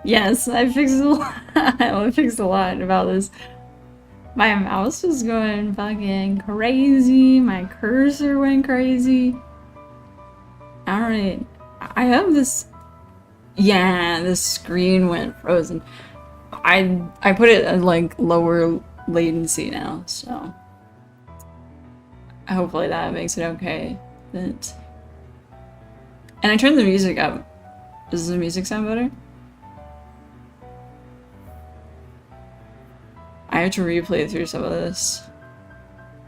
Yes, I fixed a lot. I fixed a lot about this. My mouse was going fucking crazy. My cursor went crazy. Alright. I have this. Yeah, the screen went frozen. I put it at like lower latency now, so hopefully that makes it okay. And I turned the music up. Does the music sound better? I have to replay through some of this.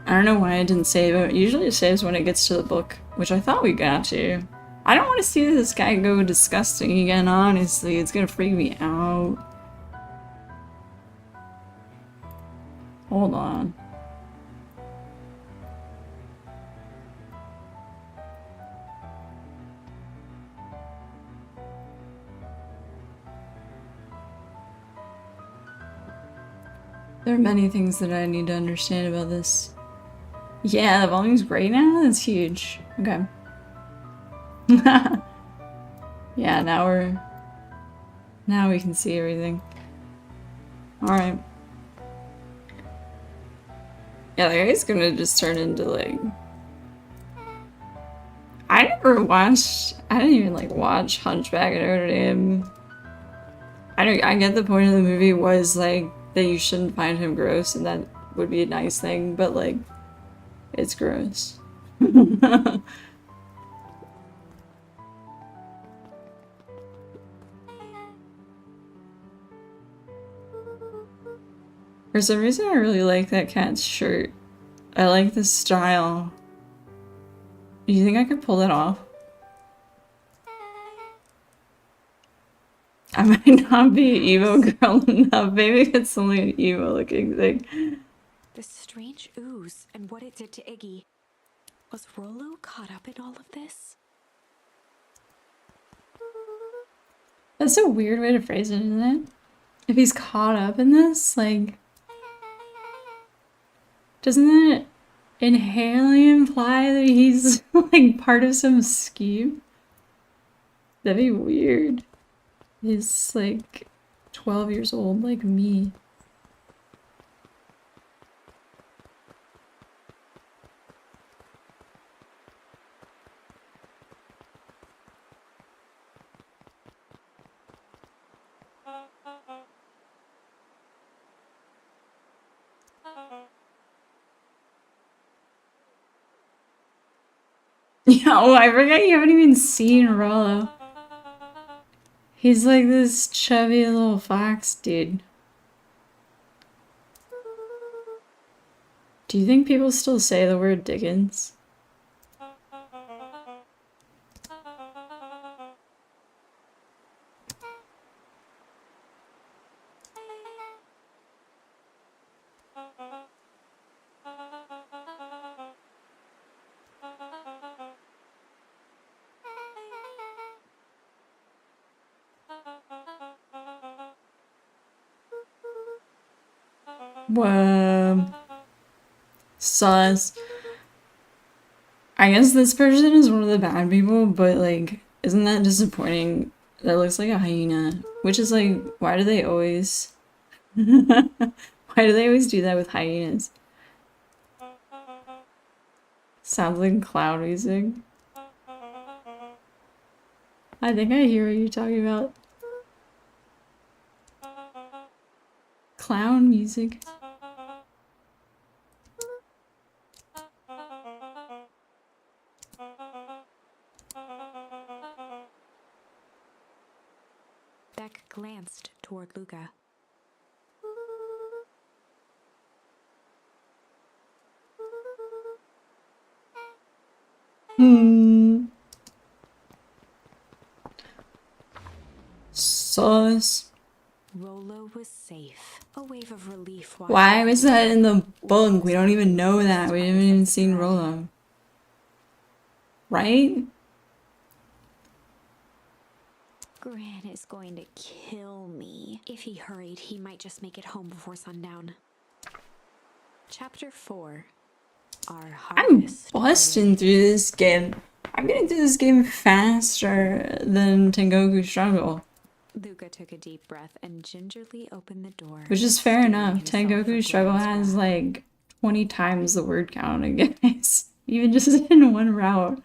I don't know why I didn't save it. Usually it saves when it gets to the book, which I thought we got to. I don't want to see this guy go disgusting again, honestly. It's gonna freak me out. Hold on. There are many things that I need to understand about this. Yeah, the volume's great now? That's huge. Okay. Yeah, now we can see everything. Alright. Yeah, the guy's gonna just turn into like... I didn't even like watch Hunchback of Notre Dame. I get the point of the movie was like that you shouldn't find him gross and that would be a nice thing, but like, it's gross. For some reason, I really like that cat's shirt. I like the style. Do you think I could pull that off? I might not be emo girl enough. Maybe it's only an emo looking thing. The strange ooze and what it did to Iggy. Was Rollo caught up in all of this? That's a weird way to phrase it, isn't it? If he's caught up in this, like... Doesn't it inherently imply that he's, like, part of some scheme? That'd be weird. He's, like, 12 years old, like me. Yeah, oh, I forgot you haven't even seen Rollo. He's like this chubby little fox dude. Do you think people still say the word Dickens? Whoa. Sus. I guess this person is one of the bad people, but like, isn't that disappointing? That looks like a hyena. Which is like, why do they always... why do they always do that with hyenas? Sounds like clown music. I think I hear what you're talking about. Clown music. Beck glanced toward Luca. Sus. Rollo was safe. A wave of relief. Why was that in the book? We don't even know that. We haven't even seen Rollo. Right? Gran is going to kill me. If he hurried, he might just make it home before sundown. Chapter 4. Our harvest. I'm busting through this game. I'm gonna do this game faster than Tengoku Struggle. Luca took a deep breath and gingerly opened the door. Which is fair steeling enough. himself for Tengoku Struggle Gran's has wrath. like 20 times the word count, guys. Even just in one route.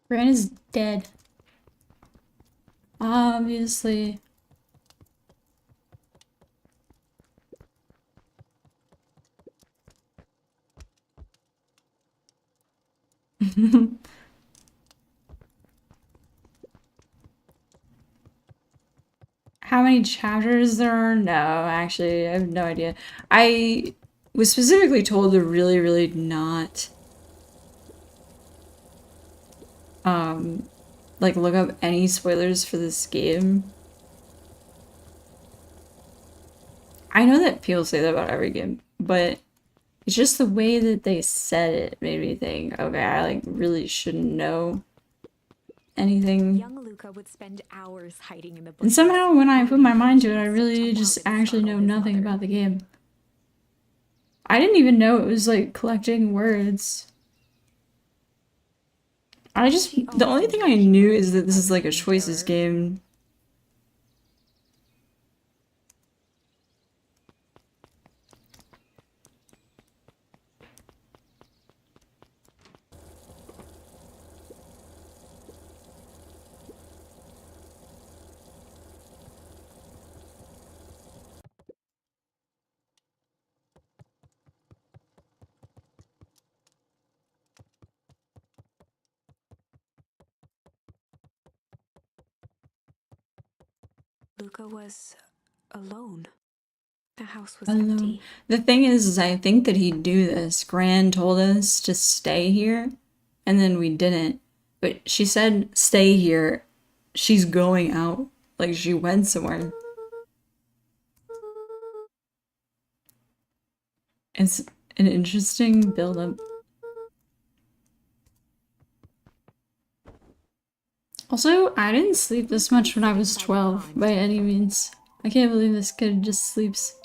Gran is dead. Obviously. How many chapters there are? No, actually, I have no idea. I was specifically told to really, really not like look up any spoilers for this game. I know that people say that about every game, but it's just the way that they said it made me think, okay, I like really shouldn't know anything. Young Luca would spend hours hiding in the And bushes. somehow when I put my mind to it, I waiting really to just mount and actually startle know his nothing mother. about the game. I didn't even know it was like collecting words. The only thing I knew is that this is like a choices game. Luca was alone. The house was Alone. empty. The thing is I think that he'd do this. Gran told us to stay here, and then we didn't. But she said, stay here. She's going out. Like, she went somewhere. It's an interesting build-up. Also, I didn't sleep this much when I was 12, by any means. I can't believe this kid just sleeps.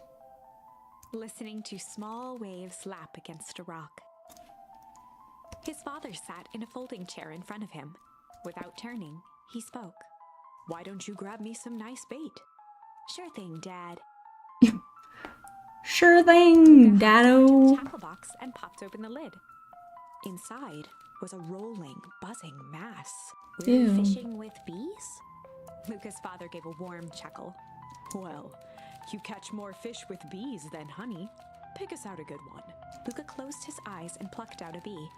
Listening to small waves lap against a rock. His father sat in a folding chair in front of him. Without turning, he spoke. "Why don't you grab me some nice bait?" "Sure thing, Dad." Sure thing, Luca Daddo. hopped into the tackle box and popped open the lid. Inside was a rolling, buzzing mass. "Were you Ew. fishing with bees?" Luca's father gave a warm chuckle. "Well, you catch more fish with bees than honey. Pick us out a good one." Luca closed his eyes and plucked out a bee.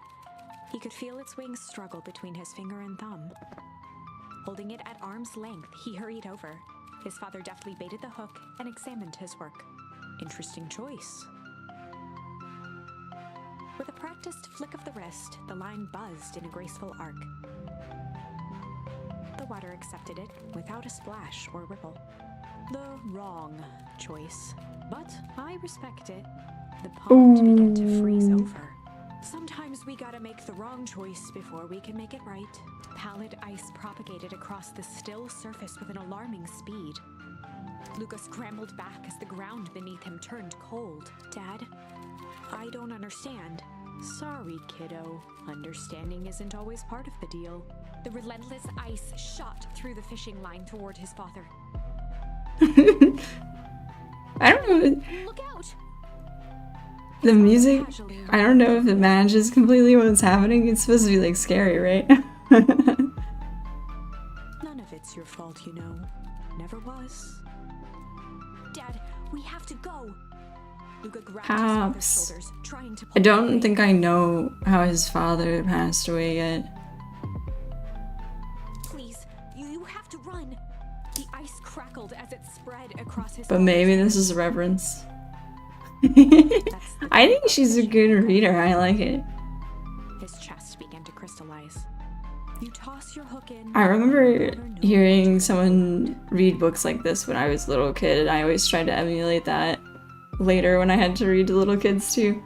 He could feel its wings struggle between his finger and thumb. Holding it at arm's length, he hurried over. His father deftly baited the hook and examined his work. "Interesting choice." With a practiced flick of the wrist, the line buzzed in a graceful arc. The water accepted it without a splash or ripple. "The wrong choice, but I respect it." The pond began to freeze over. "Sometimes we gotta make the wrong choice before we can make it right." Pallid ice propagated across the still surface with an alarming speed. Luca scrambled back as the ground beneath him turned cold. "Dad, I don't understand." "Sorry, kiddo. Understanding isn't always part of the deal." The relentless ice shot through the fishing line toward his father. I don't know. "Look out!" The music, I don't know if it matches completely what's happening. It's supposed to be like scary, right? "None of it's your fault, you know. Never was." "Dad, we have to go." Luca grabbed his father's Pops. shoulders, trying to I pull him don't away. think I know how his father passed away yet. "Please, you have to run." The ice crackled as it spread across his But father's maybe head. this is reverence. That's the I thing think about she's a fishing, good Luca. reader. I like it. His chest began to crystallize. "You toss your hook in." I remember and you never know hearing what you're someone read books like this when I was a little kid, and I always tried to emulate that later when I had to read to little kids too.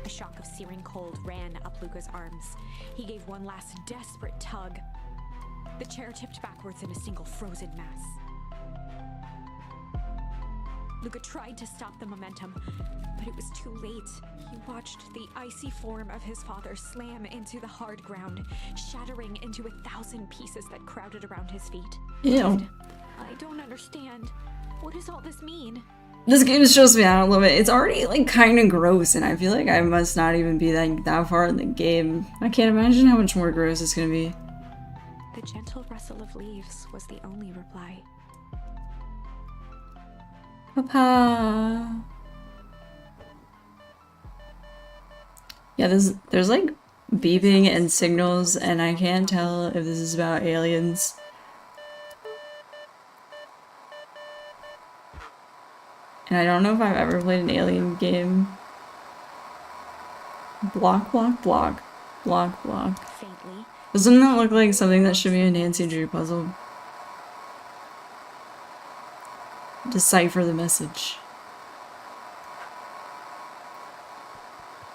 A shock of searing cold ran up Luca's arms. He gave one last desperate tug. The chair tipped backwards in a single frozen mass. Luca tried to stop the momentum, but it was too late. He watched the icy form of his father slam into the hard ground, shattering into 1,000 pieces that crowded around his feet. Ew. I don't understand. What does all this mean? This game shows me I don't love it. It's already like kind of gross, and I feel like I must not even be that far in the game. I can't imagine how much more gross it's gonna be. The gentle rustle of leaves was the only reply. Papa. Yeah, there's like beeping and signals, and I can't tell if this is about aliens. And I don't know if I've ever played an alien game. Block, block, block. Block, block. Faintly, Doesn't that look like something that should be a Nancy Drew puzzle? Decipher the message.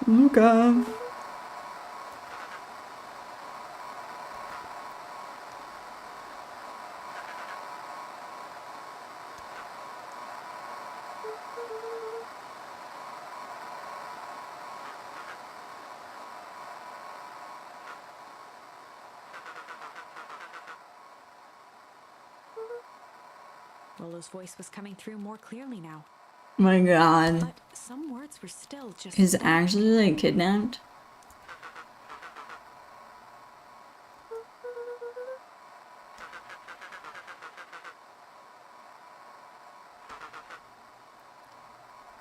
Luca. Lolo's voice was coming through more clearly now, My god. but some words were still just. He's actually like kidnapped?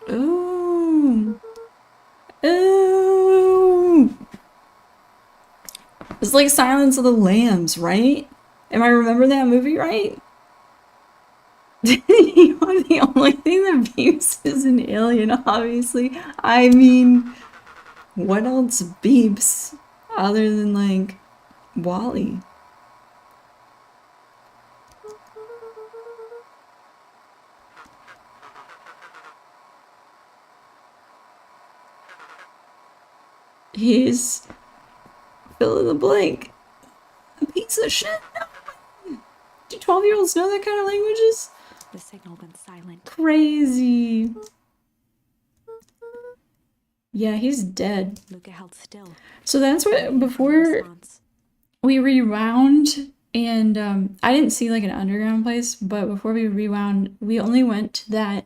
Ooh. Ooh. It's like Silence of the Lambs, right? Am I remembering that movie right? You know, the only thing that beeps is an alien, obviously. I mean, what else beeps other than like Wally? He's fill in the blank. A piece of shit. No. Do 12-year-olds know that kind of languages? The signal went silent. Crazy. Yeah, he's dead. Luca held still. So that's what, before Response. we rewound, and I didn't see like an underground place, but before we rewound, we only went to that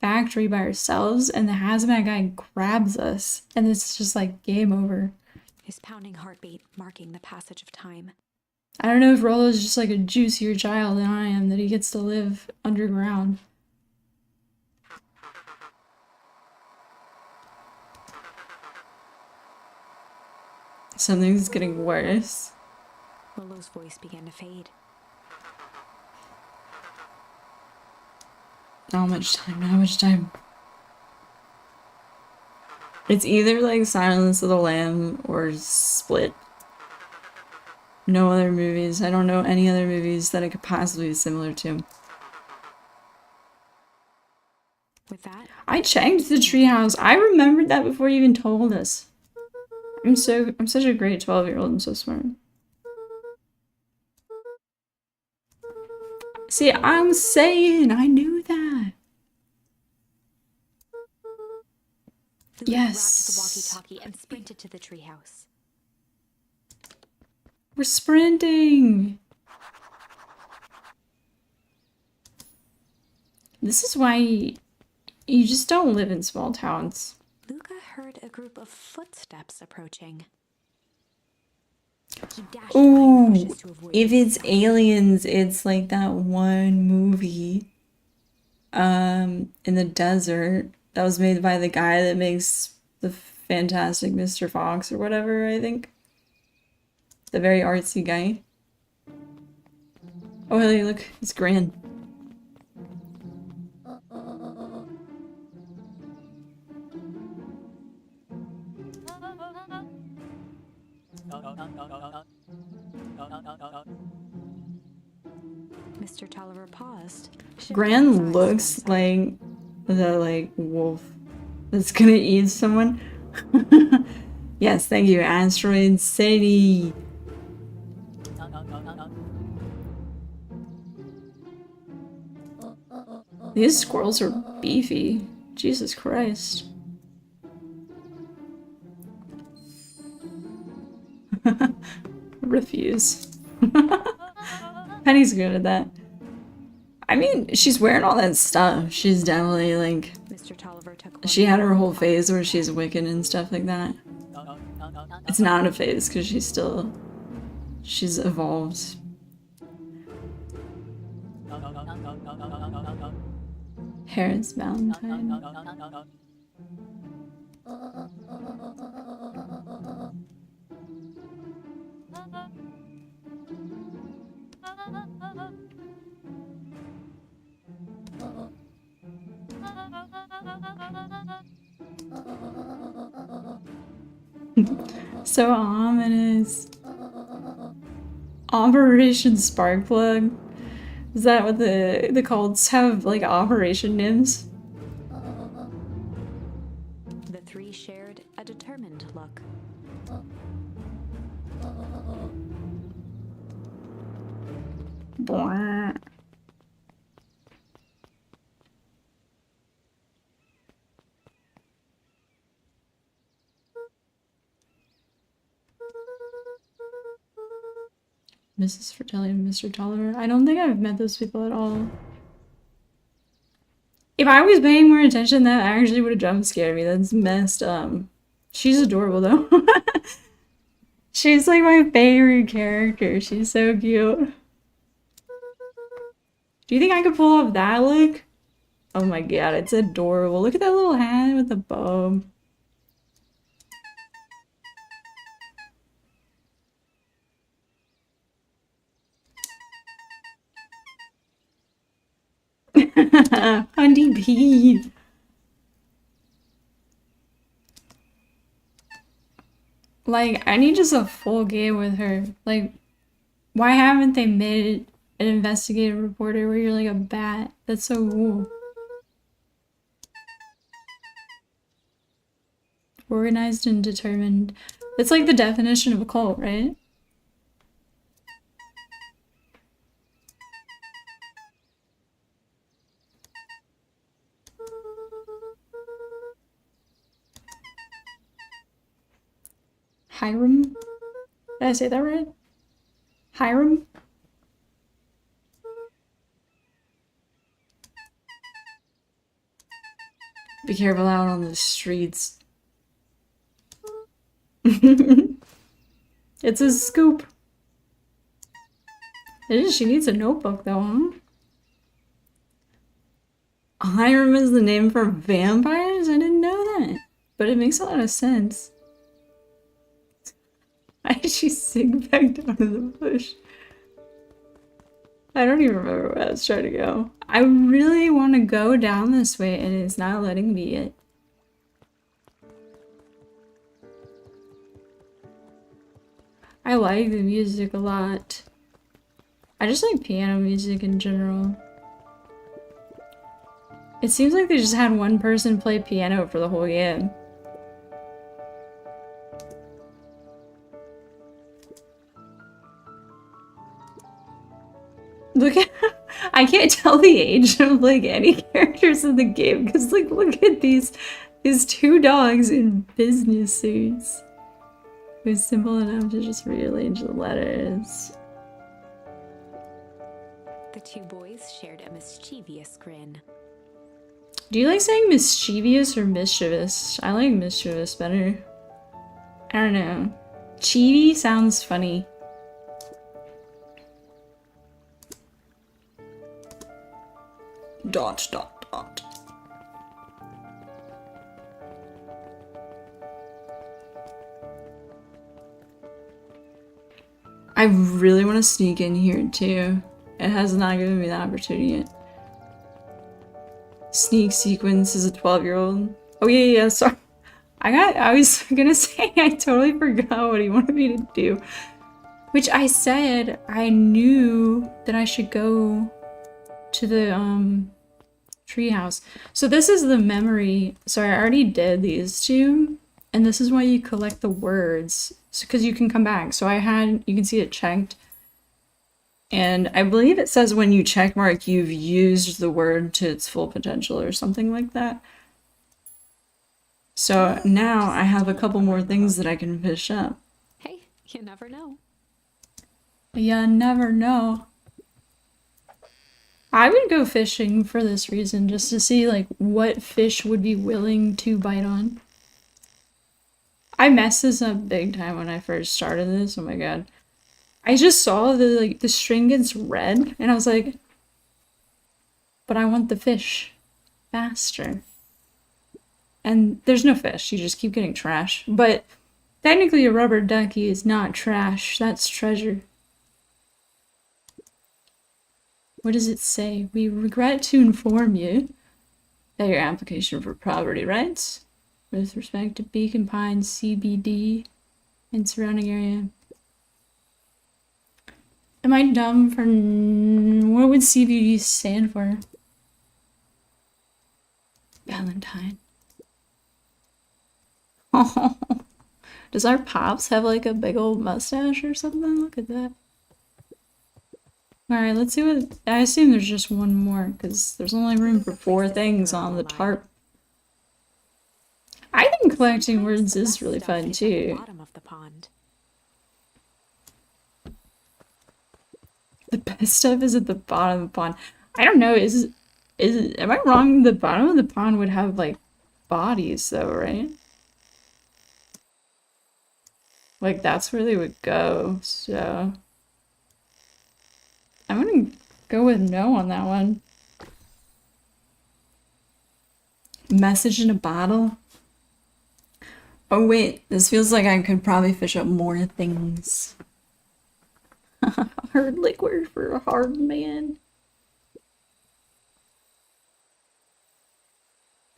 factory by ourselves, and the hazmat guy grabs us, and it's just like game over. His pounding heartbeat marking the passage of time. I don't know if Rollo's just like a juicier child than I am, that he gets to live underground. Something's getting worse. Lolo's voice began to fade. Not much time, not much time. It's either like Silence of the Lamb or Split. No other movies. I don't know any other movies that it could possibly be similar to. With that, I checked the treehouse. I remembered that before you even told us. I'm such a great 12-year-old. I'm so smart. See, I'm saying I knew that. Luca Yes. grabbed the walkie-talkie and sprinted to the treehouse. We're sprinting. This is why you just don't live in small towns. Luca heard a group of footsteps approaching. He dashed behind the Ooh, bushes to avoid if being it's spotted. aliens, it's like that one movie in the desert that was made by the guy that makes the Fantastic Mr. Fox or whatever, I think. The very artsy guy. Oh, hey, look, it's Gran. Mr. Tolliver paused. shifting his Gran eyes to looks one side. like the wolf that's gonna eat someone. Yes, thank you, Asteroid City. These squirrels are beefy. Jesus Christ. Refuse. Penny's good at that. I mean, she's wearing all that stuff. She's definitely like... Mr. Tolliver took She had her whole phase where she's Wiccan and stuff like that. It's not a phase because she's still... She's evolved. Harris Valentine. So ominous. Operation Sparkplug. Is that what the cults have, like, Operation Nims? The three shared a determined look. Blah. Mrs. Fratelli and Mr. Tolliver. I don't think I've met those people at all. If I was paying more attention, that actually would have jump scared me. That's messed up. She's adorable though. She's like my favorite character. She's so cute. Do you think I could pull off that look? Oh my god, it's adorable. Look at that little hat with the bow. Hundy Bee. Like, I need just a full game with her. Like, why haven't they made an investigative reporter where you're like a bat? That's so cool. Organized and determined. That's like the definition of a cult, right? Hiram? Did I say that right? Hiram? Be careful out on the streets. It's a scoop. She needs a notebook though, huh? Hiram is the name for vampires? I didn't know that. But it makes a lot of sense. Why did she sink back down in the bush? I don't even remember where I was trying to go. I really want to go down this way and it's not letting me yet. I like the music a lot. I just like piano music in general. It seems like they just had one person play piano for the whole game. Look at- I can't tell the age of like any characters in the game because like look at these two dogs in business suits. It was simple enough to just rearrange the letters. The two boys shared a mischievous grin. Do you like saying mischievous or mischievous? I like mischievous better. I don't know. Chibi sounds funny. Dot, dot, dot. I really want to sneak in here too. It has not given me the opportunity yet. Sneak sequence as a 12-year-old. Oh yeah, sorry. I was gonna say I totally forgot what he wanted me to do. Which I said I knew that I should go to the treehouse. So this is the memory. So I already did these two, and this is why you collect the words, because you can come back. So you can see it checked. And I believe it says when you checkmark, you've used the word to its full potential or something like that. So now I have a couple more things that I can fish up. Hey, you never know. You never know. I would go fishing for this reason, just to see like what fish would be willing to bite on. I messed this up big time when I first started this. Oh my god. I just saw the string gets red and I was like, but I want the fish faster. And there's no fish, you just keep getting trash. But technically a rubber ducky is not trash, that's treasure. What does it say? We regret to inform you that your application for property rights with respect to Beacon Pines CBD and surrounding area. Am I dumb for... What would CBD stand for? Valentine. Oh, does our Pops have like a big old mustache or something? Look at that. Alright, let's see what... I assume there's just one more, because there's only room for 4 things on the tarp. I think collecting words is really fun too. The best stuff is at the bottom of the pond. I don't know, am I wrong? The bottom of the pond would have like bodies though, right? Like that's where they would go, so I'm gonna go with no on that one. Message in a bottle? Oh wait, this feels like I could probably fish up more things. Hard liquid for a hard man.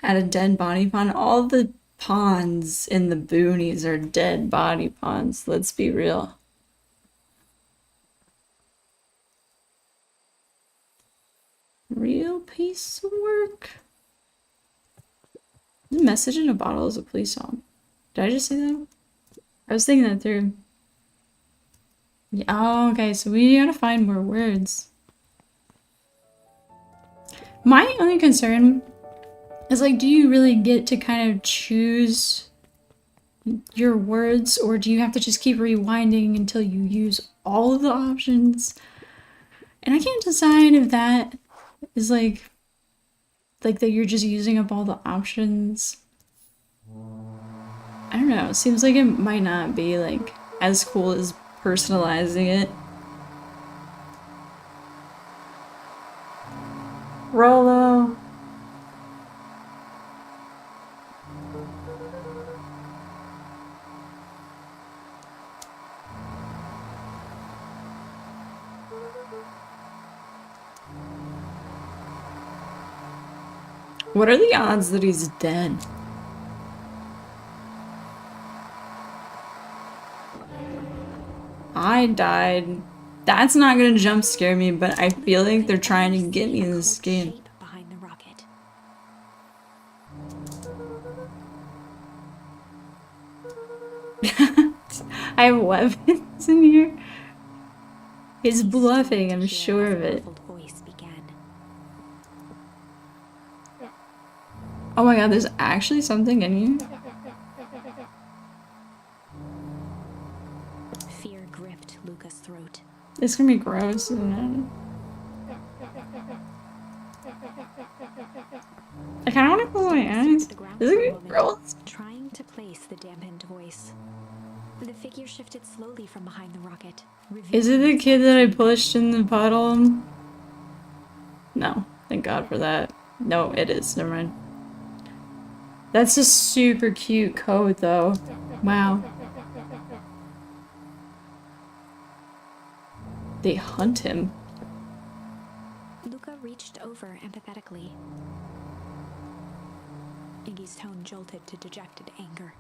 At a dead body pond? All the ponds in the boonies are dead body ponds, let's be real. Real piece of work. The message in a bottle is a police song. Did I just say that? I was thinking that through. Yeah, oh, okay, so we gotta find more words. My only concern is like, do you really get to kind of choose your words, or do you have to just keep rewinding until you use all of the options? And I can't decide if that is like that you're just using up all the options. I don't know, it seems like it might not be like as cool as personalizing it. Rolo. What are the odds that he's dead? I died. That's not gonna jump scare me, but I feel like they're trying to get me in this game. Behind the rocket. I have weapons in here. He's bluffing, I'm sure of it. Oh my god, there's actually something in here? Fear gripped Luca's throat. It's gonna be gross, isn't it? I kinda wanna close my eyes. Is it gross? Trying to place the dampened voice. The figure shifted slowly from behind the rocket. Is it the kid that I pushed in the puddle? No, thank god for that. No, it is, never mind. That's a super cute code though. Wow. They hunt him. Luca reached over empathetically. Iggy's tone jolted to dejected anger.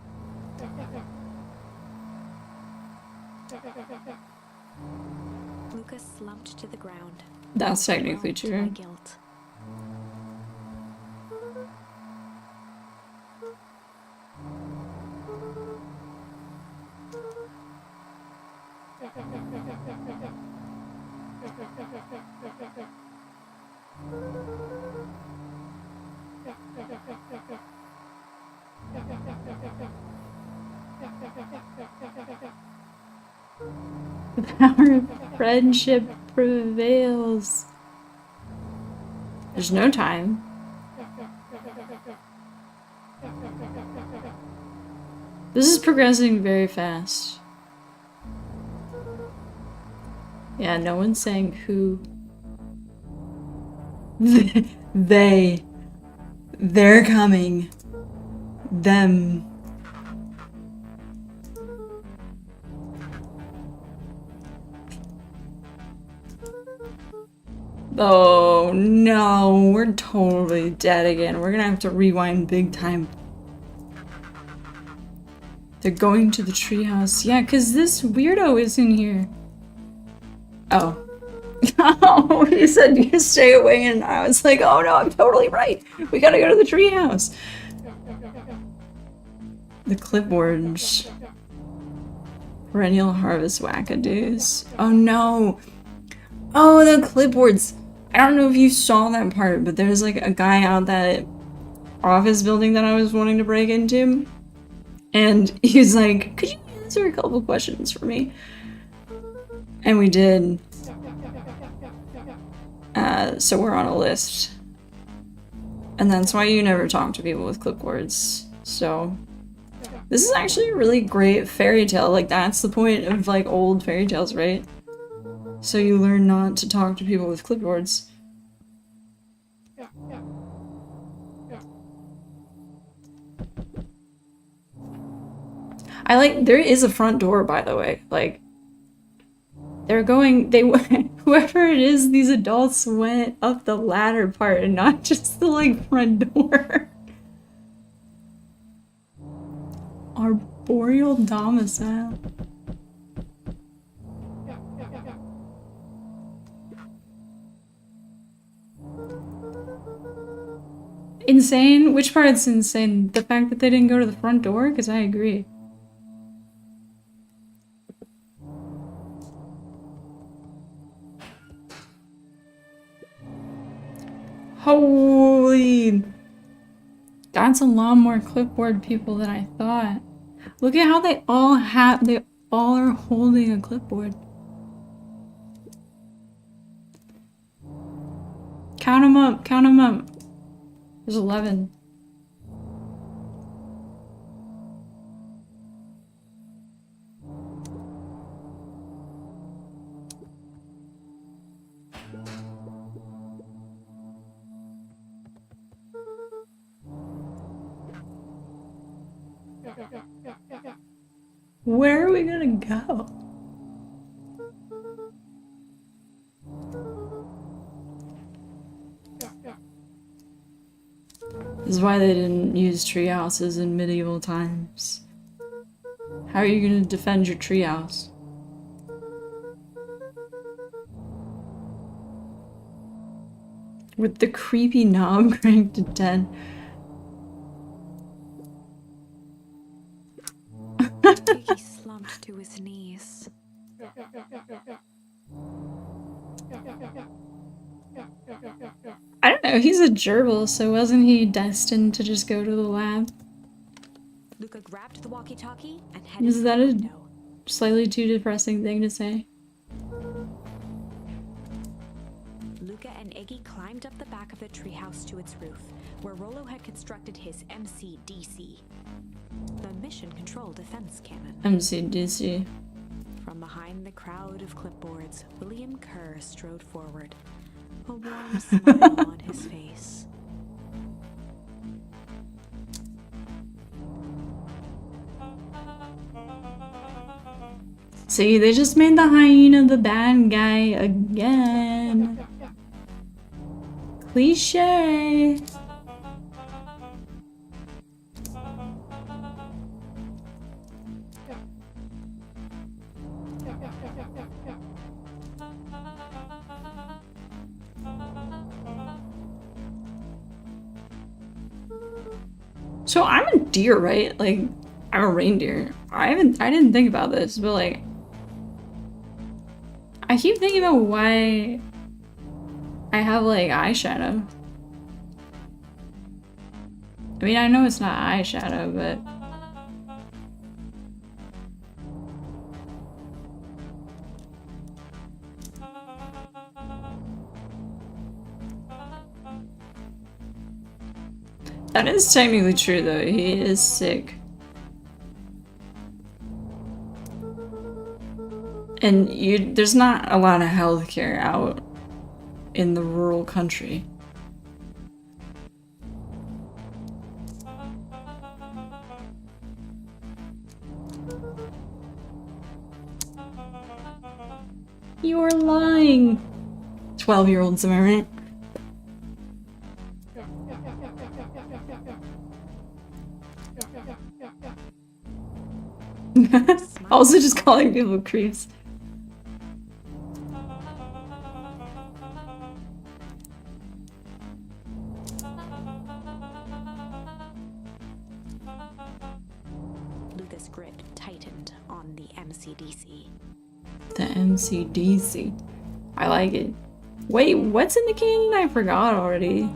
Luca slumped to the ground. That's technically true. By guilt. The power of friendship prevails. There's no time. This is progressing very fast. Yeah, no one's saying who. They. They're coming. Them. Oh no, we're totally dead again. We're gonna have to rewind big time. They're going to the treehouse. Yeah, because this weirdo is in here. Oh. Oh, he said you stay away, and I was like, oh no, I'm totally right. We gotta go to the treehouse. The clipboards. Perennial harvest wackadoos. Oh no. Oh, the clipboards. I don't know if you saw that part, but there's like a guy out that office building that I was wanting to break into. And he's like, could you answer a couple questions for me? And we did. So we're on a list. And that's why you never talk to people with clipboards. So this is actually a really great fairy tale. Like, that's the point of like old fairy tales, right? So you learn not to talk to people with clipboards. There is a front door, by the way. Like, whoever it is, these adults went up the ladder part and not just the, like, front door. Arboreal domicile. Insane? Which part's insane? The fact that they didn't go to the front door? Because I agree. Holy... That's a lot more clipboard people than I thought. Look at how they all are holding a clipboard. Count them up, count them up. There's 11. Where are we gonna go? This is why they didn't use treehouses in medieval times. How are you gonna defend your treehouse? With the creepy knob cranked to 10. He slumped to his knees. I don't know, he's a gerbil, so wasn't he destined to just go to the lab? Luca grabbed the walkie-talkie and headed Is that for the a window. slightly too depressing thing to say? Luca and Iggy climbed up the back of the treehouse to its roof, where Rollo had constructed his MCDC, the Mission Control Defense Cannon. MCDC. From behind the crowd of clipboards, William Kerr strode forward, a warm smile on his face. See, they just made the hyena the bad guy again. Cliche. So I'm a deer, right? Like, I'm a reindeer. I didn't think about this, but like, I keep thinking about why I have like eyeshadow. I mean, I know it's not eyeshadow, but that is technically true though. He is sick. And there's not a lot of healthcare out in the rural country. You're lying. 12-year-olds, am I right? Also just calling people creeps. Luca's grip tightened on the MCDC. The MCDC. I like it. Wait, what's in the canyon? I forgot already.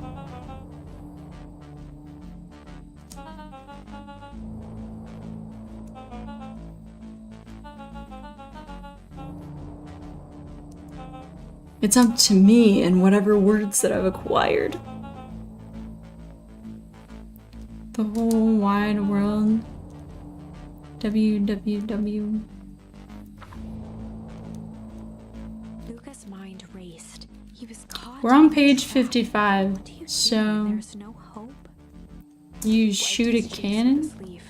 It's up to me and whatever words that I've acquired. The whole wide world. WWW. Luca's mind raced. He was caught. We're on page 55, What do you so mean there's no hope? you Wiped shoot a his face with the cannon? sleeve.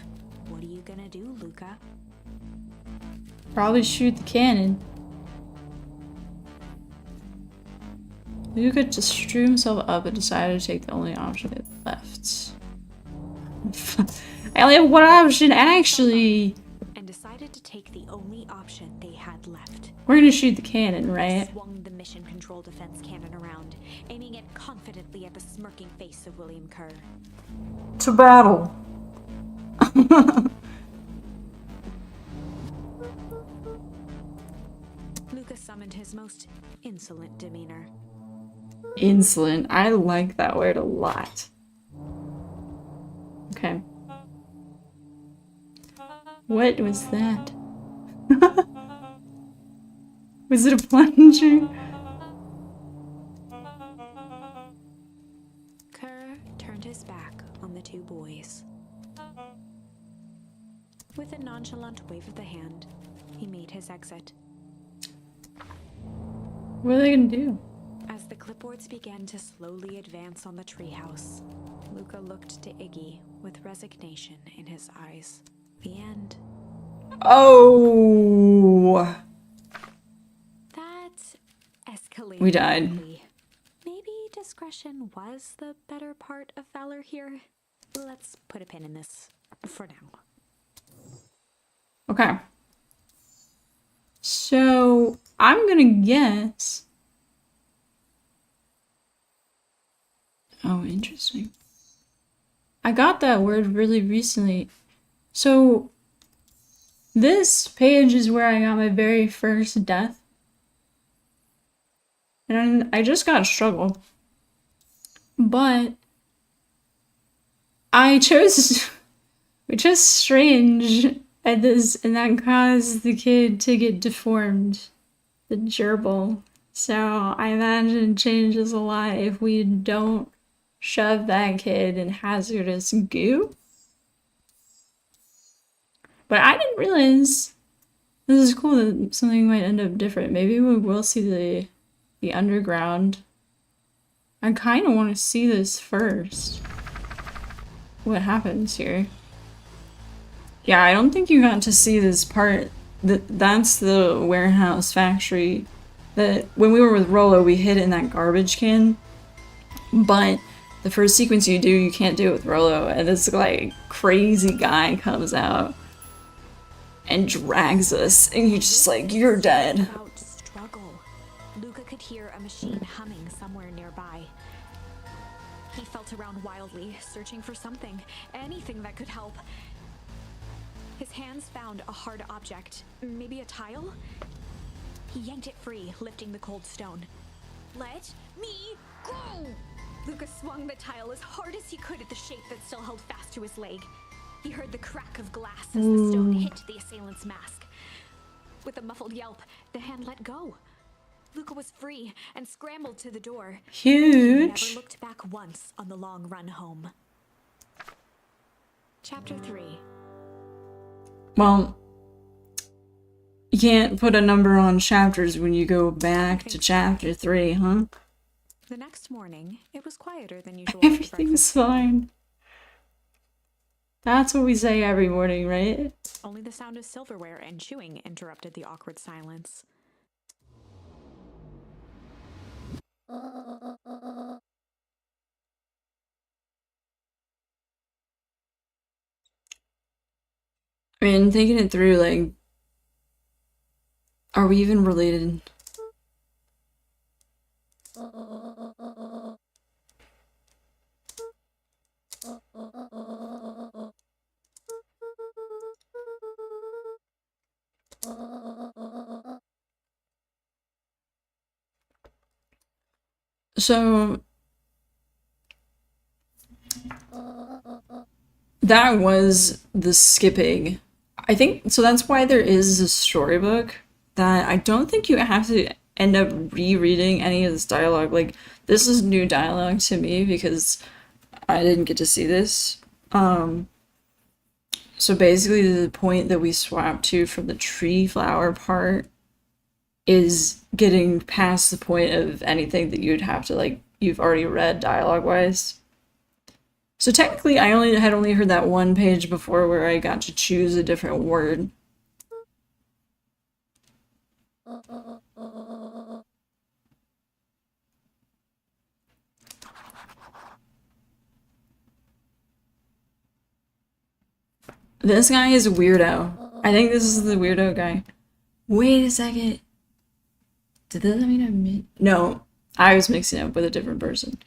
What are you gonna do, Luca? Probably shoot the cannon. Luca just drew himself up and decided to take the only option that left. I only have one option, actually. And decided to take the only option they had left. We're gonna shoot the cannon, right? Swung the mission control defense cannon around, aiming it confidently at the smirking face of William Kerr. To battle. Luca summoned his most insolent demeanor. Insolent. I like that word a lot. Okay. What was that? Was it a plunger? Kerr turned his back on the two boys. With a nonchalant wave of the hand, he made his exit. What are they gonna do? As the clipboards began to slowly advance on the treehouse, Luca looked to Iggy with resignation in his eyes. The end. Oh! That escalated. We died. quickly. Maybe discretion was the better part of valor here. Let's put a pin in this for now. Okay. So, I'm gonna guess. Oh, interesting. I got that word really recently. So, this page is where I got my very first death. And I just got struggle. But I chose which is strange at this, and that caused the kid to get deformed. The gerbil. So I imagine it changes a lot if we don't shove that kid in hazardous goo. But I didn't realize this is cool that something might end up different. Maybe we will see the underground. I kind of want to see this first. What happens here? Yeah, I don't think you got to see this part. That's the warehouse factory that when we were with Rolo, we hid in that garbage can. But the first sequence you do, you can't do it with Rolo. And this like crazy guy comes out and drags us, and you're just like, you're dead. About struggle. Luca could hear a machine humming somewhere nearby. He felt around wildly, searching for something, anything that could help. His hands found a hard object, maybe a tile? He yanked it free, lifting the cold stone. Let me go! Luca swung the tile as hard as he could at the shape that still held fast to his leg. He heard the crack of glass as the stone hit the assailant's mask. With a muffled yelp, the hand let go. Luca was free and scrambled to the door. He Huge. never looked back once on the long run home. Chapter 3. Well, you can't put a number on chapters when you go back to chapter 3, huh? The next morning, it was quieter than usual. after Everything's breakfast. fine. That's what we say every morning, right? Only the sound of silverware and chewing interrupted the awkward silence. I mean, thinking it through, like, are we even related? So that was the skipping. I think so. That's why there is a storybook that I don't think you have to end up rereading any of this dialogue. Like, this is new dialogue to me because I didn't get to see this. So basically, the point that we swapped to from the tree flower part is getting past the point of anything that you'd have to, like, you've already read dialogue wise. So technically, I had only heard that one page before where I got to choose a different word. This guy is a weirdo. I think this is the weirdo guy. Wait a second. Did that mean I mean? No, I was mixing up with a different person.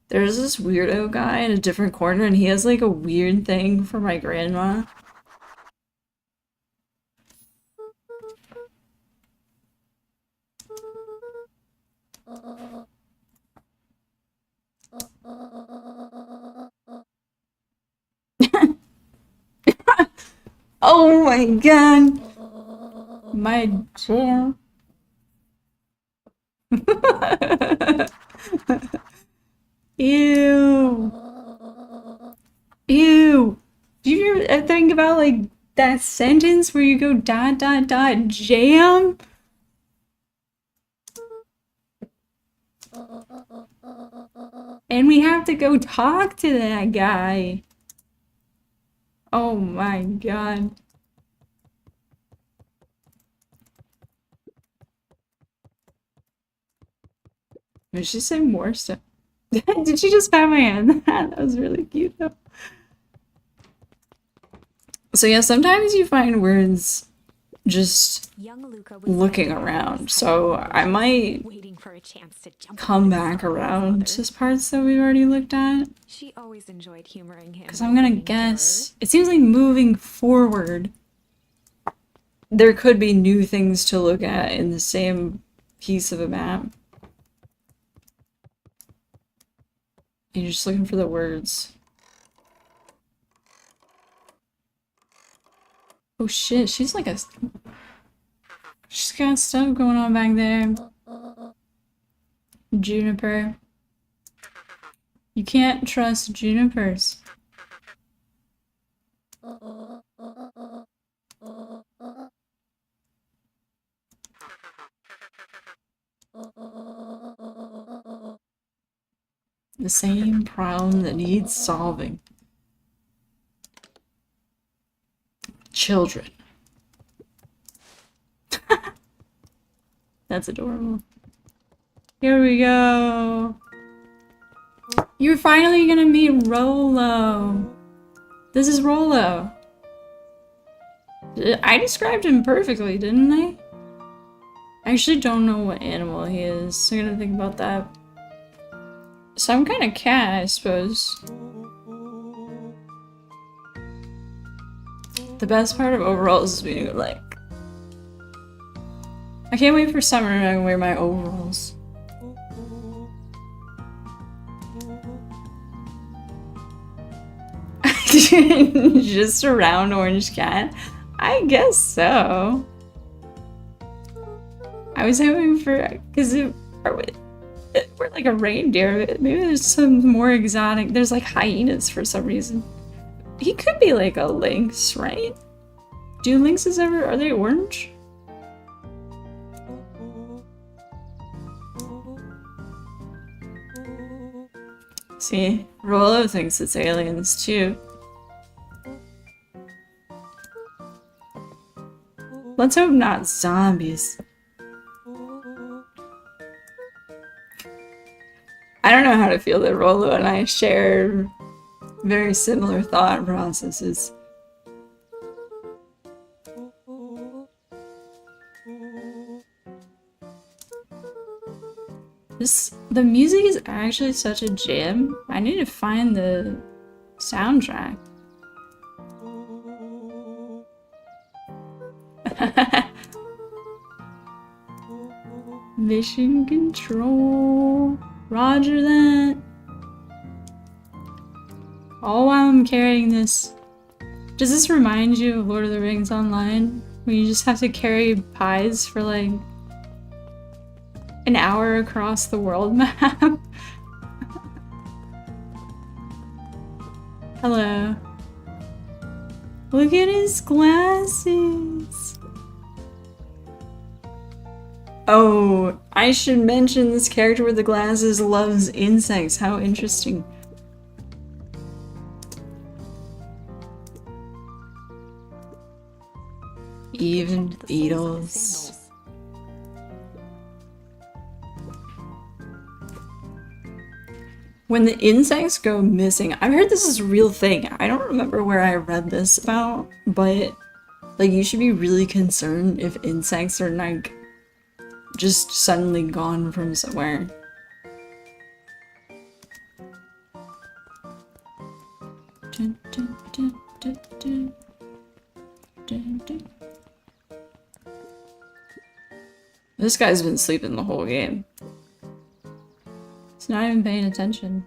There's this weirdo guy in a different corner, and he has like a weird thing for my grandma. Oh my god! My jam. Ew. Ew. Do you ever think about, like, that sentence where you go ... jam? And we have to go talk to that guy. Oh my god. Did she say more stuff? Did she just pat my hand? That was really cute though. So yeah, sometimes you find words just Young Luca was looking standing there around. with his So head I down, might waiting for a chance to jump come up back and around his to parts that we've already looked at. She always enjoyed humoring him. Because by I'm gonna being guess. It seems like moving forward, there could be new things to look at in the same piece of a map. And you're just looking for the words. Oh shit, she's like a... She's got stuff going on back there. Juniper. You can't trust junipers. The same problem that needs solving. Children. That's adorable. Here we go. You're finally gonna meet Rolo. This is Rolo. I described him perfectly, didn't I? I actually don't know what animal he is, so I'm gonna think about that. Some kind of cat, I suppose. The best part of overalls is being like... I can't wait for summer and I can wear my overalls. Just a round orange cat? I guess so. I was hoping for, because we're like a reindeer. Maybe there's some more exotic. There's like hyenas for some reason. He could be like a lynx, right? Do lynxes ever, are they orange? See, Rollo thinks it's aliens too. Let's hope not zombies. I don't know how to feel that Rollo and I share very similar thought processes. The music is actually such a jam. I need to find the soundtrack. Mission control. Roger that. All while I'm carrying this. Does this remind you of Lord of the Rings Online? Where you just have to carry pies for like an hour across the world map? Hello. Look at his glasses. Oh, I should mention this character with the glasses loves insects. How interesting. Even beetles. When the insects go missing, I've heard this is a real thing. I don't remember where I read this about, but like you should be really concerned if insects are like just suddenly gone from somewhere. Dun, dun, dun, dun, dun. Dun, dun. This guy's been sleeping the whole game. He's not even paying attention.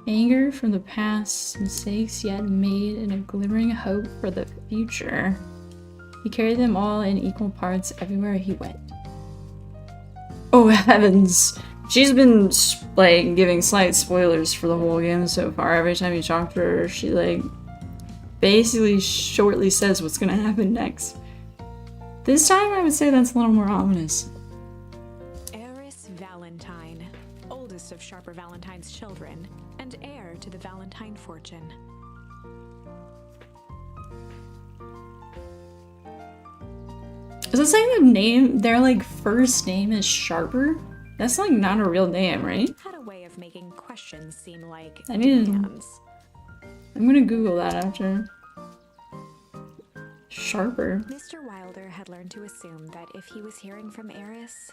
Anger from the past, mistakes yet made, and a glimmering hope for the future. He carried them all in equal parts everywhere he went. Oh heavens! She's been like giving slight spoilers for the whole game so far. Every time you talk to her, she like basically shortly says what's gonna happen next. This time I would say that's a little more ominous. Eris Valentine, oldest of Sharper Valentine's children, and heir to the Valentine fortune. Is it saying the name, their like first name is Sharper? That's like not a real name, right? Had a way of making questions seem like I need to- demands. I'm gonna Google that after. Sharper. Mr. Wilder had learned to assume that if he was hearing from Eris,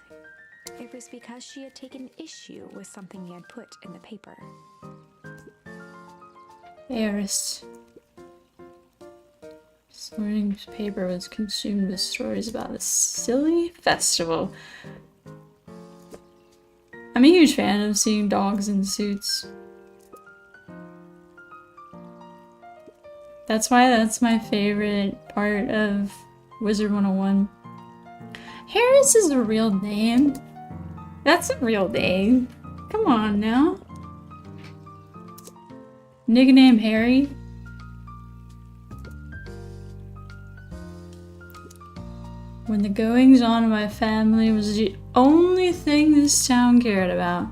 it was because she had taken issue with something he had put in the paper. Eris. This morning's paper was consumed with stories about a silly festival. I'm a huge fan of seeing dogs in suits. That's why that's my favorite part of Wizard 101. Harris is a real name. That's a real name. Come on now. Nickname Harry. When the goings on of my family was the only thing this town cared about.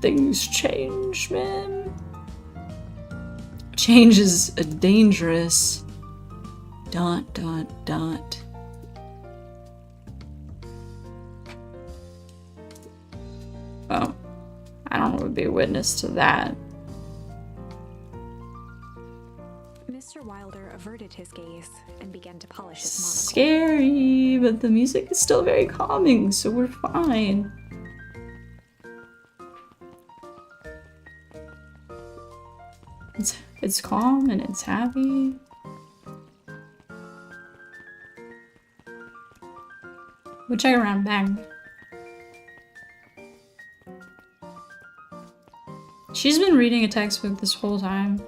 Things change, man. Change is dangerous. ... Oh, I don't want to be a witness to that. Mr. Professor Wilder averted his gaze and began to polish his monocle. Scary, but the music is still very calming, so we're fine. It's calm and it's happy. We'll check around back. She's been reading a textbook this whole time.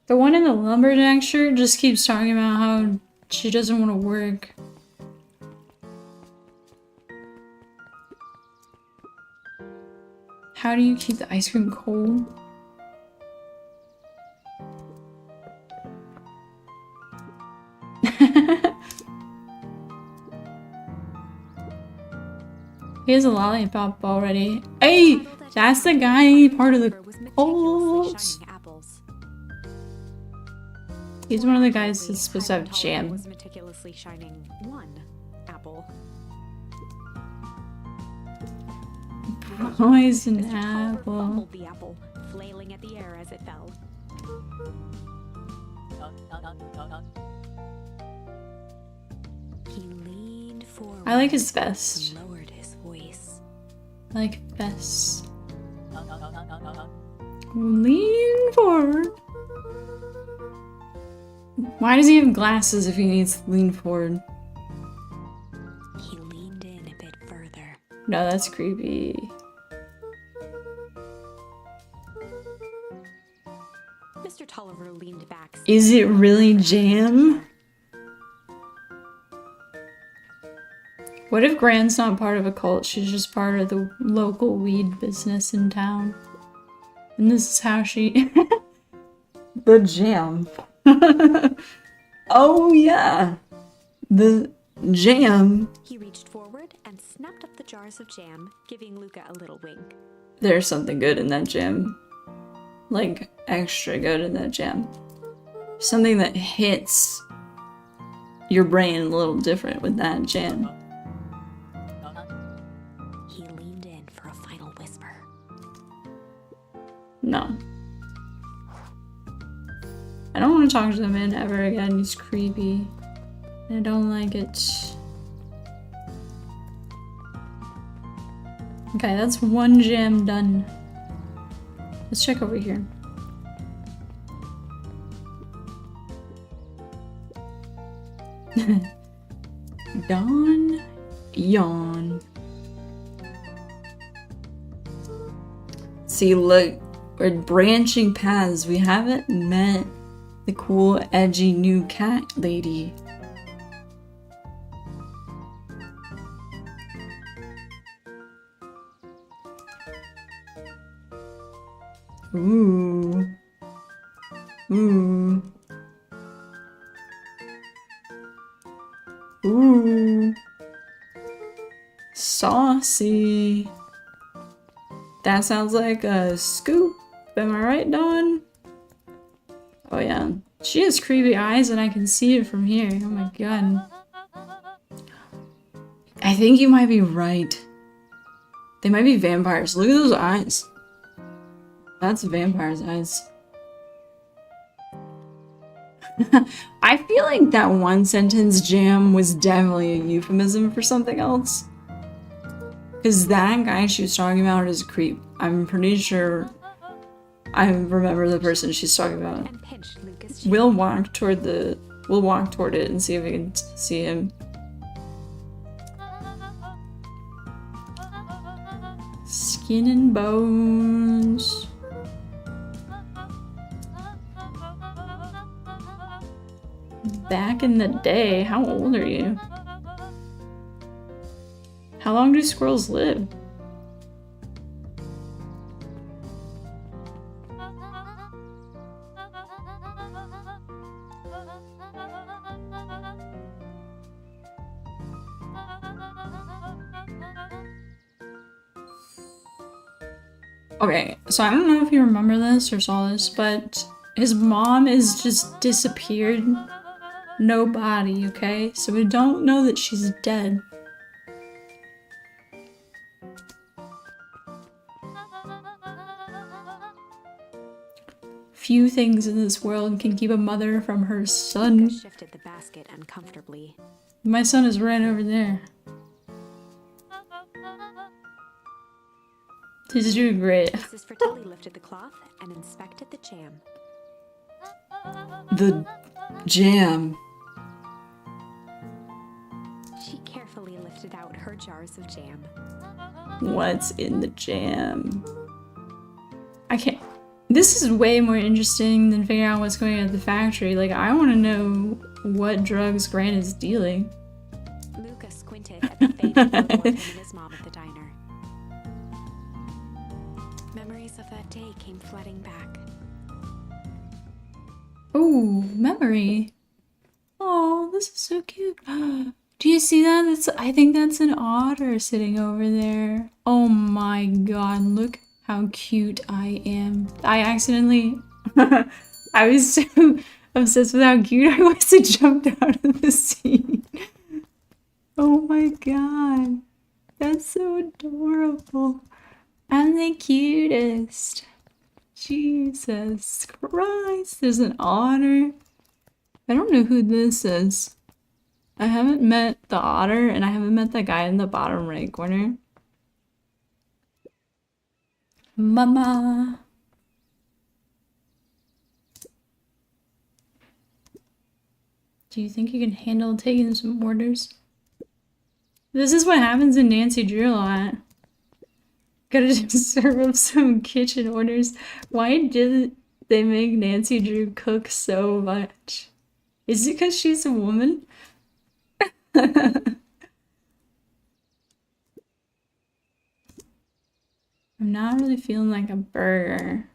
The one in the lumberjack shirt just keeps talking about how she doesn't want to work. How do you keep the ice cream cold? He has a lollipop already. Hey! That's the guy part of the cults. He's one of the guys that's supposed to have jam. Was meticulously shining one apple. Poison Mr. Toller apple. fumbled the apple, flailing at the air as it fell. He leaned forward. I like his vest. and lowered his voice. I like vest. Lean forward. Why does he have glasses if he needs to lean forward? He leaned in a bit further. No, that's creepy. Mr. Tolliver leaned back. Is it really jam? What if Grant's not part of a cult? She's just part of the local weed business in town. And this is how she... The jam. Oh yeah. The jam. He reached forward and snapped up the jars of jam, giving Luca a little wink. There's something good in that jam. Like, extra good in that jam. Something that hits your brain a little different with that jam. He leaned in for a final whisper. No. I don't want to talk to the man ever again. He's creepy. I don't like it. Okay, that's one jam done. Let's check over here. Dawn, yawn. See, look, we're branching paths. We haven't met the cool, edgy new cat lady. Ooh. Ooh. Ooh. Saucy. That sounds like a scoop. Am I right, Dawn? Oh yeah. She has creepy eyes and I can see it from here. Oh my god. I think you might be right. They might be vampires. Look at those eyes. That's a vampire's eyes. I feel like that one sentence jam was definitely a euphemism for something else. Because that guy she was talking about is a creep. I'm pretty sure I remember the person she's talking about. And pinched Lucas' We'll walk toward it and see if we can see him. Skin and bones. Back in the day, how old are you? How long do squirrels live? Okay, so I don't know if you remember this or saw this, but his mom is just disappeared. No body, okay? So we don't know that she's dead. few things in this world can keep a mother from her Luca son. shifted the basket uncomfortably. My son is right over there. He's doing great. Mrs. Fratelli lifted the cloth and inspected the jam. The jam. She carefully lifted out her jars of jam. What's in the jam? I can't. This is way more interesting than figuring out what's going on at the factory. Like, I want to know what drugs Grant is dealing. Luca squinted at the faded photo of him and his mom at the diner. Memories of that day came flooding back. Oh, memory. Oh, this is so cute. Do you see that? I think that's an otter sitting over there. Oh my god, look how cute I am. I accidentally... I was so obsessed with how cute I was, it jumped out of the scene. Oh my god. That's so adorable. I'm the cutest. Jesus Christ. There's an otter. I don't know who this is. I haven't met the otter, and I haven't met that guy in the bottom right corner. Mama. Do you think you can handle taking some orders? This is what happens in Nancy Drew a lot. Gotta just serve up some kitchen orders. Why did they make Nancy Drew cook so much? Is it because she's a woman? I'm not really feeling like a burger.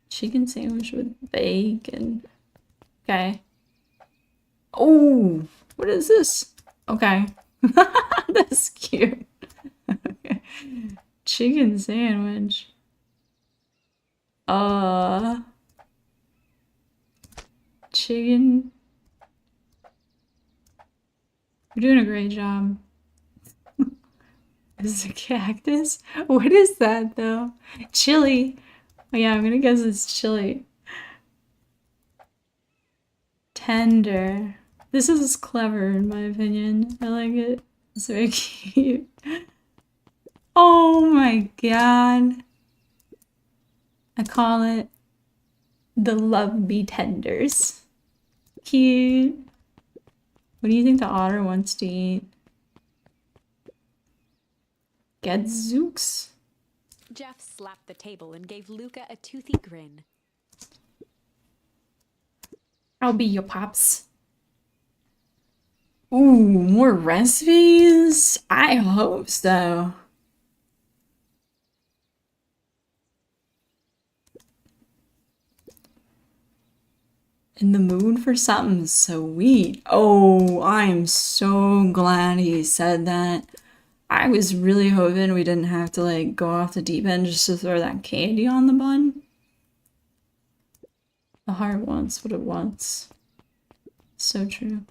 Chicken sandwich with bacon. Okay. Oh, what is this? Okay. That's cute. Okay. Chicken sandwich. Chicken. You're doing a great job. Is it a cactus? What is that though? Chili. Oh, yeah, I'm gonna guess it's chili. Tender. This is clever in my opinion. I like it. It's very cute. Oh my god. I call it the Love Me Tenders. Cute. What do you think the otter wants to eat? Gadzooks? Jeff slapped the table and gave Luca a toothy grin. I'll be your pops. Ooh, more recipes? I hope so. In the mood for something sweet. Oh, I'm so glad he said that. I was really hoping we didn't have to like go off the deep end just to throw that candy on the bun. The heart wants what it wants. So true.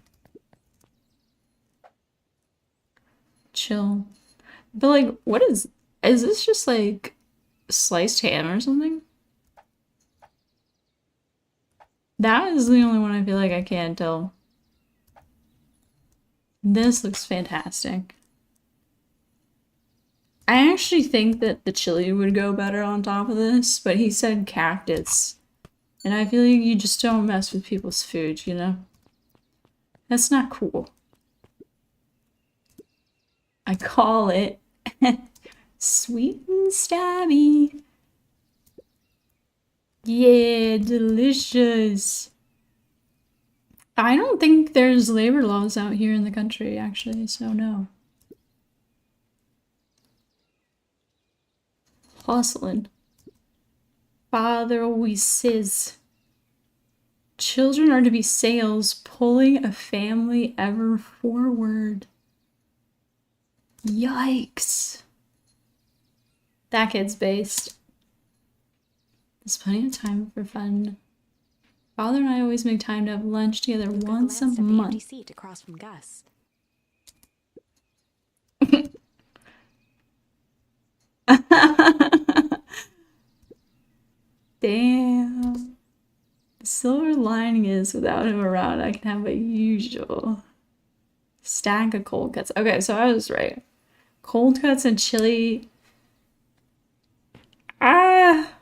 Chill. But like, what is this just like sliced ham or something? That is the only one I feel like I can't tell. This looks fantastic. I actually think that the chili would go better on top of this, but he said cactus. And I feel like you just don't mess with people's food, you know? That's not cool. I call it sweet and stabby. Yeah, delicious. I don't think there's labor laws out here in the country, actually, so no. Hustling. Father always says, children are to be sails pulling a family ever forward. Yikes. That kid's based. There's plenty of time for fun. Father and I always make time to have lunch together Luca once a glanced at the empty month. seat across from Gus. Damn. The silver lining is without him around, I can have a usual stack of cold cuts. Okay, so I was right. Cold cuts and chili. Ah,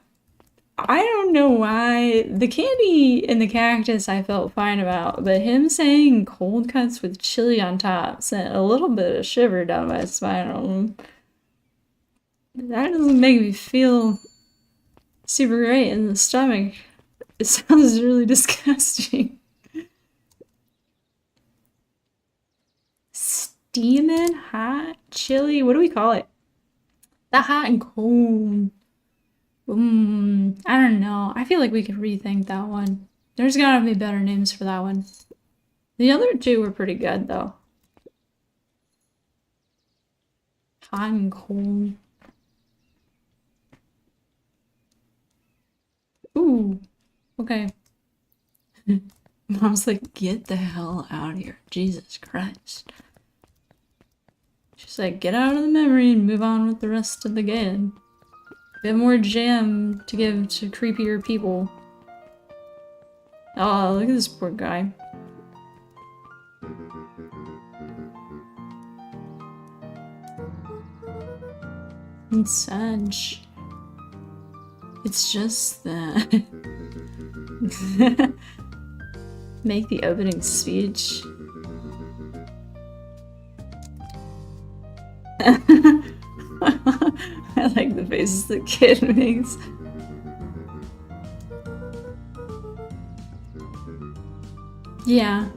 I don't know why. The candy and the cactus I felt fine about, but him saying cold cuts with chili on top sent a little bit of shiver down my spine. That doesn't make me feel super great in the stomach. It sounds really disgusting. Steaming hot chili? What do we call it? The hot and cold. I don't know. I feel like we could rethink that one. There's gotta be better names for that one. The other two were pretty good, though. Hot and cold. Ooh. Okay. Mom's like, get the hell out of here. Jesus Christ. She's like, get out of the memory and move on with the rest of the game. Bit more jam to give to creepier people. Oh, look at this poor guy. It's such. It's just that. Make the opening speech. I like the faces the kid makes. Yeah,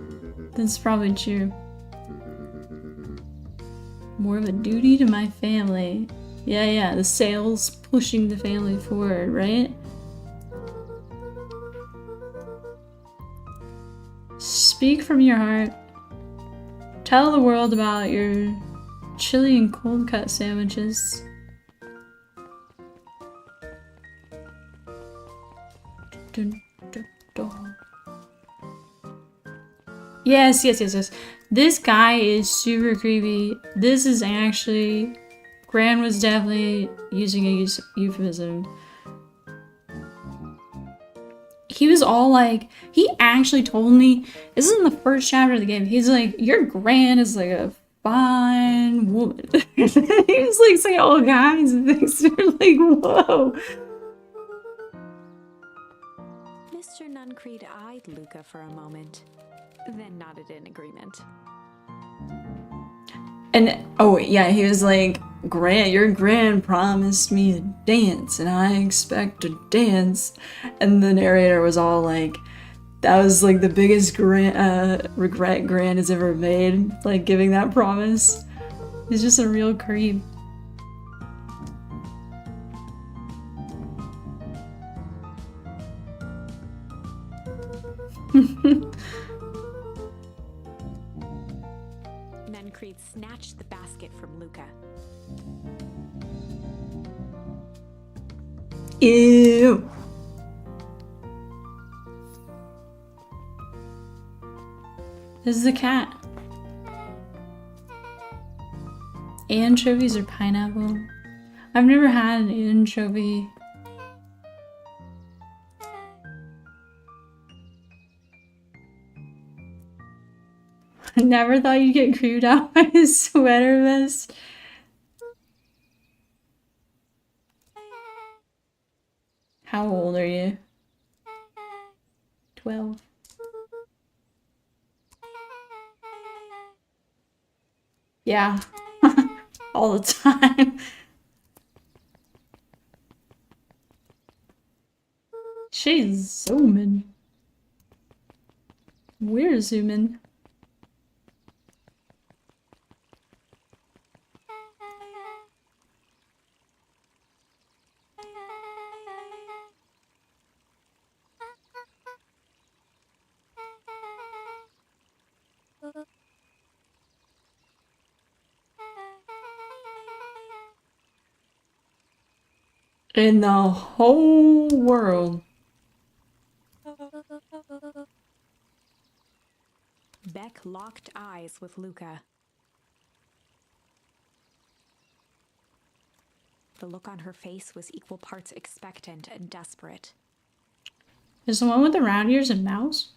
that's probably true. More of a duty to my family. Yeah, the sales pushing the family forward, right? Speak from your heart. Tell the world about your chili and cold cut sandwiches. Yes. This guy is super creepy. This is actually... Gran was definitely using a euphemism. He was all like... He actually told me... This is in the first chapter of the game. He's like, your Gran is like a fine woman. He was like saying all kinds of things. They're like, whoa. Mr. Nuncreed eyed Luca for a moment, then nodded in agreement. And, oh, yeah, he was like, your Gran promised me a dance, and I expect to dance. And the narrator was all like, that was like the biggest regret Gran has ever made, like giving that promise. He's just a real creep. Nuncreed snatched the basket from Luca. Ew. This is a cat. Anchovies or pineapple? I've never had an anchovy. I never thought you'd get creeped out by his sweater vest. How old are you? 12. Yeah. All the time. She's zooming. We're zooming. In the whole world. Beck locked eyes with Luca. The look on her face was equal parts expectant and desperate. Is the one with the round ears a mouse?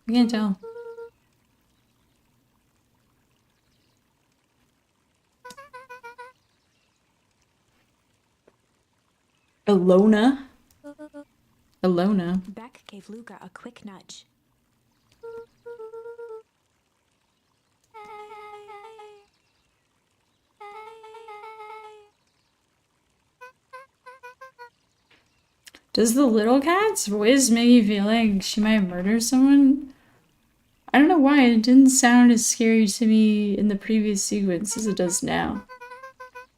I can't tell. Alona? Alona? Beck gave Luca a quick nudge. Does the little cat's voice make you feel like she might murder someone? I don't know why, it didn't sound as scary to me in the previous sequence as it does now.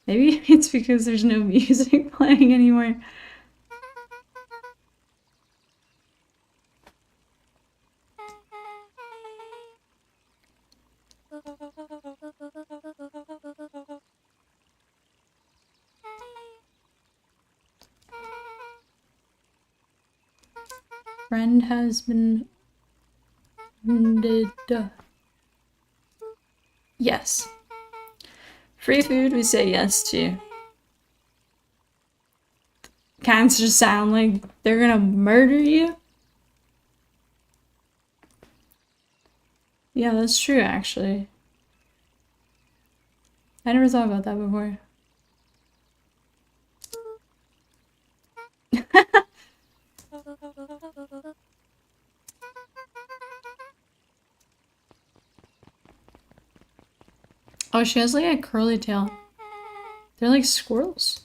Maybe it's because there's no music playing anymore. Friend has been wounded. Yes. Free food we say yes to. Cats just sound like they're gonna murder you. Yeah, that's true actually. I never thought about that before. Oh, she has like a curly tail. They're like squirrels.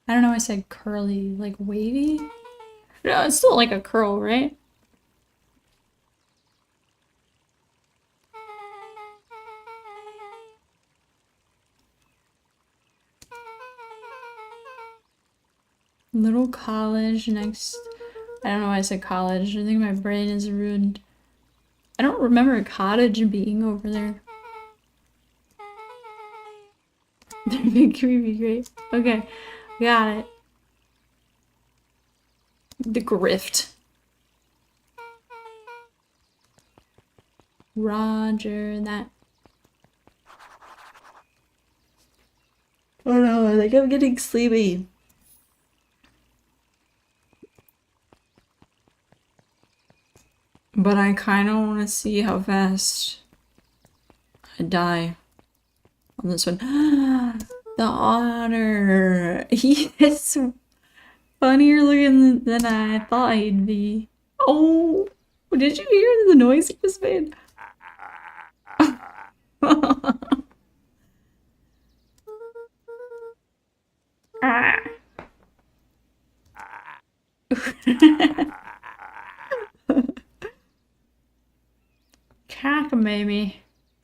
I don't know why I said curly, like wavy? No, it's still like a curl, right? Little college next. I don't know why I said college. I think my brain is ruined. I don't remember a cottage being over there. They're big, creepy, great. Okay, got it. The grift. Roger that. Oh no, I think I'm getting sleepy. But I kind of want to see how fast I die on this one. The otter. He is funnier looking than I thought he'd be. Oh, did you hear the noise he just made? Cockamamie.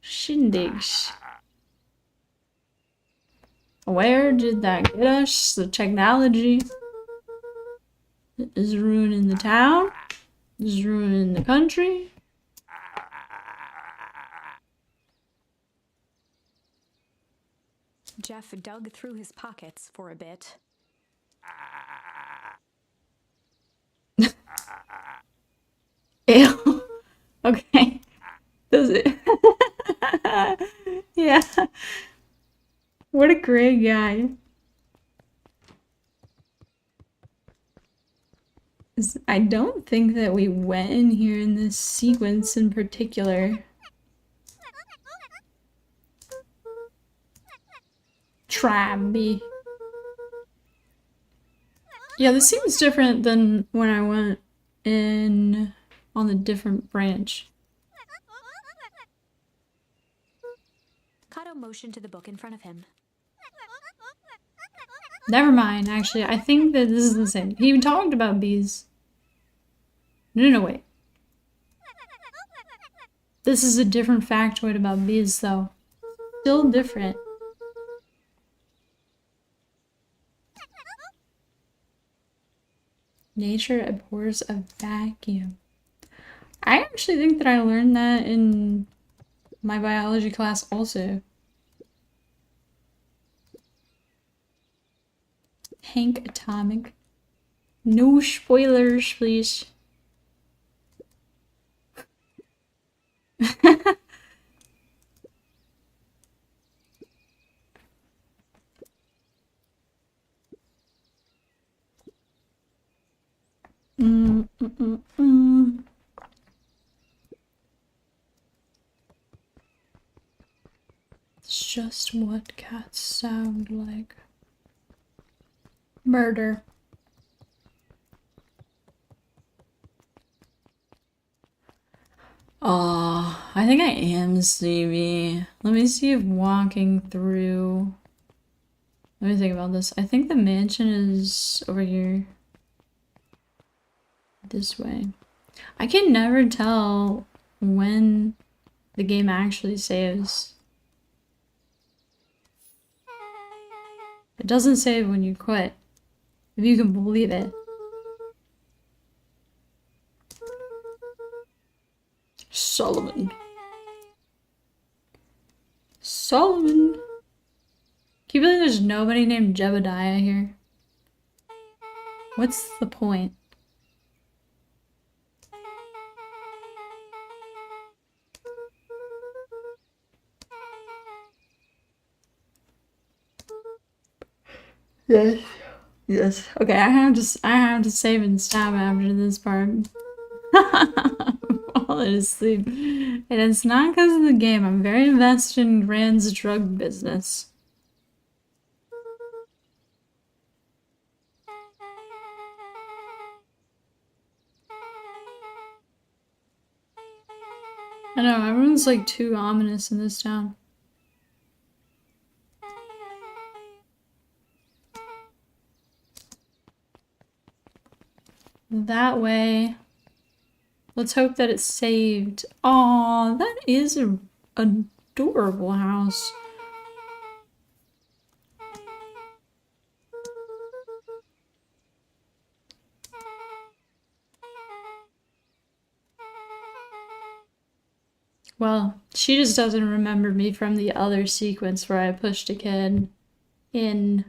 Shindigs. Where did that get us? The technology is ruining the town, is ruining the country. Jeff dug through his pockets for a bit. Ew. Okay. Does it? Yeah. What a great guy. I don't think that we went in here in this sequence in particular. Trabby. Yeah, this seems different than when I went in on the different branch. Kato motioned to the book in front of him. Never mind, actually. I think that this is the same. He talked about bees. No, wait. This is a different factoid about bees, though. Still different. Nature abhors a vacuum. I actually think that I learned that in my biology class also. Hank Atomic. No spoilers, please. It's just what cats sound like. Murder. Oh, I think I am sleepy. Let me see if walking through. Let me think about this. I think the mansion is over here. This way. I can never tell when the game actually saves. It doesn't save when you quit. If you can believe it. Solomon. Solomon. Can you believe there's nobody named Jebediah here? What's the point? Yes. Yes. Okay, I have to save and stab after this part. Falling asleep. And it's not because of the game. I'm very invested in Rand's drug business. I know, everyone's like too ominous in this town. That way. Let's hope that it's saved. Aw, that is an adorable house. Well, she just doesn't remember me from the other sequence where I pushed a kid in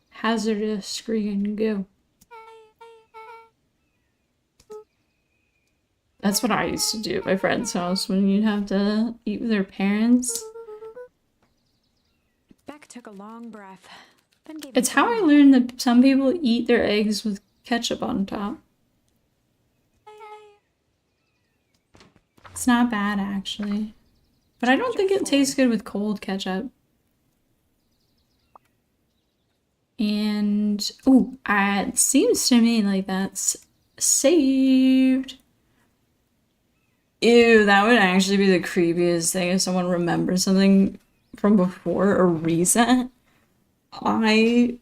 hazardous green goo. That's what I used to do at my friend's house when you'd have to eat with their parents. Beck took a long breath. Then gave It's how I learned that some people eat their eggs with ketchup on top. It's not bad, actually. But I don't think it tastes good with cold ketchup. And, ooh, it seems to me like that's saved. Ew, that would actually be the creepiest thing if someone remembers something from before a reset. I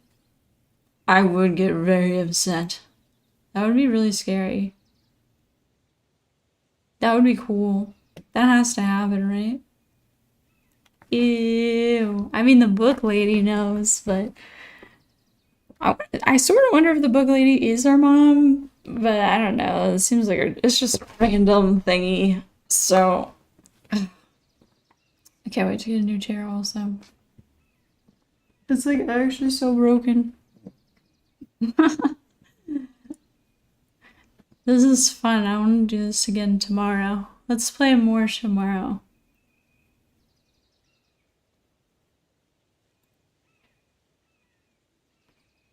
would get very upset. That would be really scary. That would be cool. That has to happen, right? Ew. I mean, the book lady knows, but I sort of wonder if the book lady is our mom, but I don't know. It seems like it's just a random thingy. So, I can't wait to get a new chair also. It's like actually so broken. This is fun. I want to do this again tomorrow. Let's play more tomorrow.